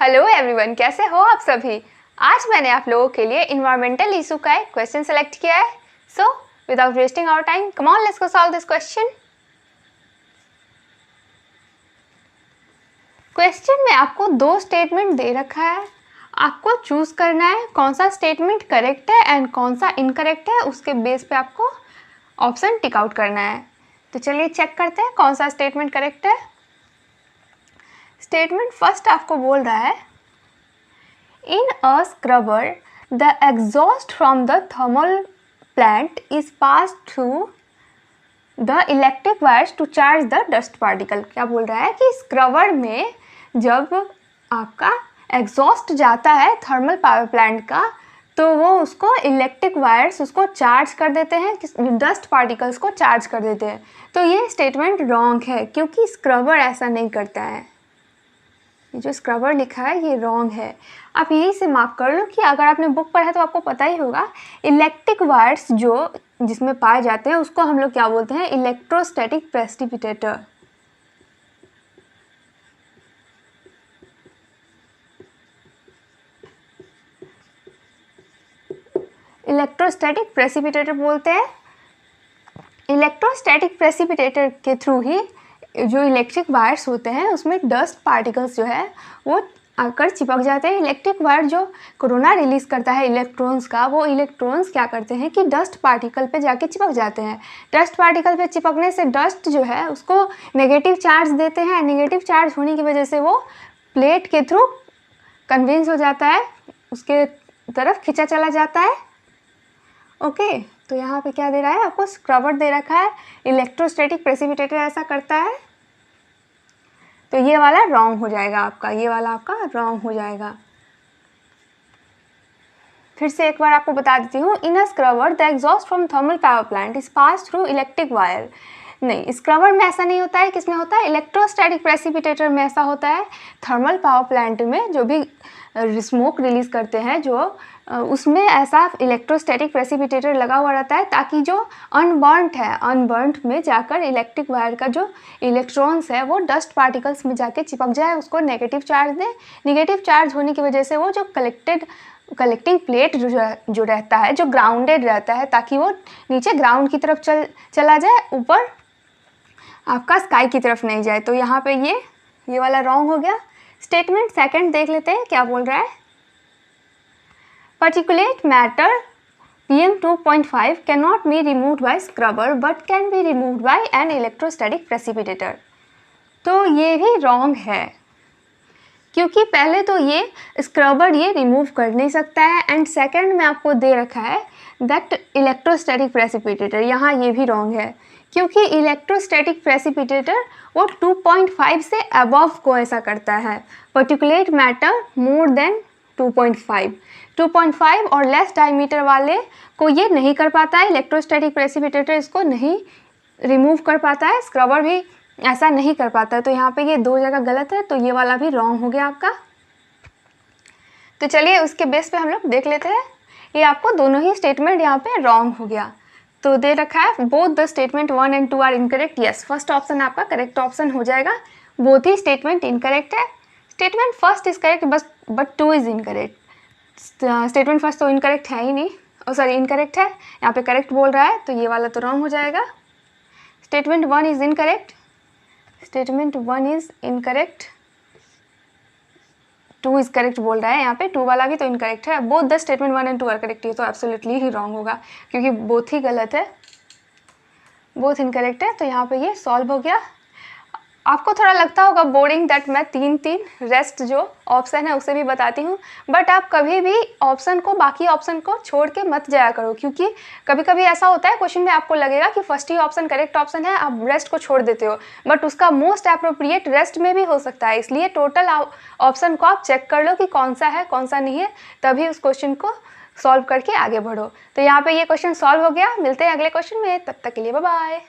Hello everyone, कैसे हो आप सभी। आज मैंने आप लोगों के लिए इन्वायरमेंटल इशू का एक क्वेश्चन सेलेक्ट किया है। So without wasting our time, come on, let's go solve this question. Question में आपको दो स्टेटमेंट दे रखा है। आपको चूज करना है कौन सा स्टेटमेंट करेक्ट है एंड कौन सा इनकरेक्ट है। उसके बेस पे आपको ऑप्शन टिक आउट करना है। तो चलिए चेक करते हैं कौन सा स्टेटमेंट करेक्ट है। स्टेटमेंट फर्स्ट आपको बोल रहा है, in a scrubber the exhaust from the thermal plant is passed through the electric wires to charge the dust particle। क्या बोल रहा है कि स्क्रबर में जब आपका एग्जॉस्ट जाता है थर्मल पावर प्लांट का, तो वो उसको इलेक्ट्रिक वायर्स उसको चार्ज कर देते हैं, डस्ट पार्टिकल्स को चार्ज कर देते हैं। तो ये स्टेटमेंट रॉन्ग है क्योंकि स्क्रबर ऐसा नहीं करता है। ये जो स्क्रबर लिखा है ये रॉन्ग है। आप यही से मार्क कर लो कि अगर आपने बुक पढ़ा है तो आपको पता ही होगा, इलेक्ट्रिक वायर्स जो जिसमें पाए जाते हैं उसको हम लोग क्या बोलते हैं, इलेक्ट्रोस्टैटिक प्रेसिपिटेटर। इलेक्ट्रोस्टैटिक प्रेसिपिटेटर बोलते हैं। इलेक्ट्रोस्टैटिक प्रेसिपिटेटर के थ्रू ही जो इलेक्ट्रिक वायर्स होते हैं उसमें डस्ट पार्टिकल्स जो है वो आकर चिपक जाते हैं। इलेक्ट्रिक वायर जो कोरोना रिलीज़ करता है इलेक्ट्रॉन्स का, वो इलेक्ट्रॉन्स क्या करते हैं कि डस्ट पार्टिकल पे जाके चिपक जाते हैं। डस्ट पार्टिकल पे चिपकने से डस्ट जो है उसको नेगेटिव चार्ज देते हैं। नेगेटिव चार्ज होने की वजह से वो प्लेट के थ्रू कन्विंस हो जाता है, उसके तरफ खींचा चला जाता है। ओके, तो यहाँ पे क्या दे रहा है आपको, स्क्रबर दे रखा है, इलेक्ट्रोस्टैटिक प्रेसिपिटेटर ऐसा करता है। तो ये वाला रॉन्ग हो जाएगा आपका, ये वाला आपका रॉन्ग हो जाएगा। फिर से एक बार आपको बता देती हूँ, in a scrubber the exhaust from thermal power plant is pass through electric wire. नहीं, स्क्रबर में ऐसा नहीं होता है। किसमें होता है, इलेक्ट्रोस्टैटिक प्रेसिपिटेटर में ऐसा होता है। थर्मल पावर प्लांट में जो भी स्मोक रिलीज़ करते हैं जो उसमें ऐसा इलेक्ट्रोस्टैटिक प्रेसिपिटेटर लगा हुआ रहता है ताकि जो अनबर्न्ड है, अनबर्न्ड में जाकर इलेक्ट्रिक वायर का जो इलेक्ट्रॉन्स है वो डस्ट पार्टिकल्स में जाके चिपक जाए, उसको नेगेटिव चार्ज दे। नेगेटिव चार्ज होने की वजह से वो जो कलेक्टिंग प्लेट जो रहता है, जो ग्राउंडेड रहता है, ताकि वो नीचे ग्राउंड की तरफ चला जाए, ऊपर आपका स्काई की तरफ नहीं जाए। तो यहाँ पे ये वाला रॉन्ग हो गया। स्टेटमेंट सेकंड देख लेते हैं क्या बोल रहा है। Particulate matter PM2.5 cannot be removed by scrubber but can be removed by an electrostatic precipitator। तो ये भी रॉन्ग है क्योंकि पहले तो ये स्क्रबर ये रिमूव कर नहीं सकता है, एंड सेकंड में आपको दे रखा है दैट इलेक्ट्रोस्टैटिक प्रेसिपिटेटर। यहाँ ये भी रॉन्ग है क्योंकि इलेक्ट्रोस्टैटिक प्रेसिपिटेटर वो 2.5 से अबव को ऐसा करता है। पर्टिकुलेट मैटर मोर देन 2.5 और लेस डायमीटर वाले को ये नहीं कर पाता है। इलेक्ट्रोस्टैटिक प्रेसिपिटेटर इसको नहीं रिमूव कर पाता है, स्क्रबर भी ऐसा नहीं कर पाता है। तो यहाँ पे ये दो जगह गलत है, तो ये वाला भी रॉन्ग हो गया आपका। तो चलिए उसके बेस पे हम लोग देख लेते हैं। ये आपको दोनों ही स्टेटमेंट यहाँ पे रॉन्ग हो गया। तो दे रखा है both the statement 1 and 2 are incorrect. Yes, first option आपका करेक्ट ऑप्शन हो जाएगा। बोथ ही स्टेटमेंट इनकरेक्ट है। Statement first is correct but 2 is incorrect. Statement first तो इनकरेक्ट है ही नहीं, सॉरी इनकरेक्ट है, यहाँ पे करेक्ट बोल रहा है, तो ये वाला तो रॉन्ग हो जाएगा। Statement 1 is incorrect, statement 1 is incorrect, 2 is correct बोल रहा है यहाँ पे, 2 वाला भी तो इनकरेक्ट है। Both the statement 1 and 2 are correct, ये तो एब्सोल्युटली ही रॉन्ग होगा क्योंकि बोथ ही गलत है, बोथ इनकरेक्ट है। तो यहाँ पे ये सॉल्व हो गया। आपको थोड़ा लगता होगा बोरिंग दैट मैं 3 रेस्ट जो ऑप्शन है उसे भी बताती हूँ, बट आप कभी भी ऑप्शन को, बाकी ऑप्शन को छोड़ के मत जाया करो, क्योंकि कभी कभी ऐसा होता है क्वेश्चन में आपको लगेगा कि फर्स्ट ही ऑप्शन करेक्ट ऑप्शन है, आप रेस्ट को छोड़ देते हो, बट उसका मोस्ट अप्रोप्रिएट रेस्ट में भी हो सकता है। इसलिए टोटल ऑप्शन को आप चेक कर लो कि कौन सा है कौन सा नहीं है, तभी उस क्वेश्चन को सॉल्व करके आगे बढ़ो। तो यहाँ पे ये क्वेश्चन सॉल्व हो गया। मिलते हैं अगले क्वेश्चन में, तब तक के लिए बाय बाय।